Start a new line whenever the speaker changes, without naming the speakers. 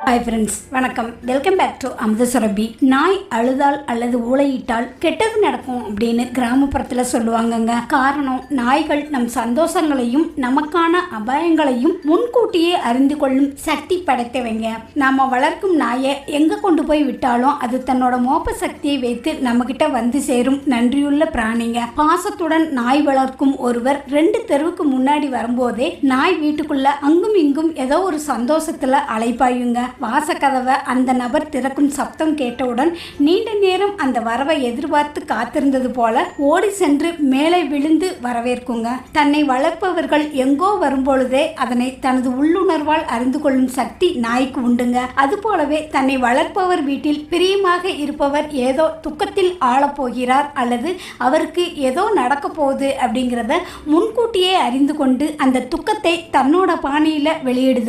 Hi friends, வணக்கம். Welcome back to அமுத சுரபி. நாய் அழுதால் அல்லது ஊளையிட்டால் கெட்டது நடக்கும் அப்படின்னு கிராமப்புறத்தில் சொல்லுவாங்கங்க. காரணம், நாய்கள் நம் சந்தோஷங்களையும் நமக்கான அபாயங்களையும் முன்கூட்டியே அறிந்து கொள்ளும் சக்தி படைத்தவைங்க. நாம வளர்க்கும் நாயை எங்க கொண்டு போய் விட்டாலும் அது தன்னோட மோப்ப சக்தியை வைத்து நம்ம கிட்ட வந்து சேரும் நன்றியுள்ள பிராணிங்க. பாசத்துடன் நாய் வளர்க்கும் ஒருவர் 2 தெருவுக்கு முன்னாடி வரும்போதே நாய் வீட்டுக்குள்ள அங்கும் இங்கும் ஏதோ ஒரு சந்தோஷத்துல அலைப்பாயுங்க. வாசக்கதவை அந்த நபர் திறக்கும் சப்தம் கேட்டவுடன் நீண்ட நேரம் அந்த வரவை எதிர்பார்த்து காத்திருந்தது போல ஓடி சென்று மேலே விழுந்து வரவேற்குங்க. தன்னை வளர்ப்பவர்கள் எங்கோ வரும்பொழுதே அதனை தனது உள்ளுணர்வால் அறிந்து கொள்ளும் சக்தி நாய்க்கு உண்டுங்க. அது போலவே தன்னை வளர்ப்பவர் வீட்டில் பிரியமாக இருப்பவர் ஏதோ துக்கத்தில் ஆளப்போகிறார் அல்லது அவருக்கு ஏதோ நடக்க போகுது அப்படிங்கிறத முன்கூட்டியே அறிந்து கொண்டு அந்த துக்கத்தை தன்னோட பாணியில வெளியிடுதுங்க.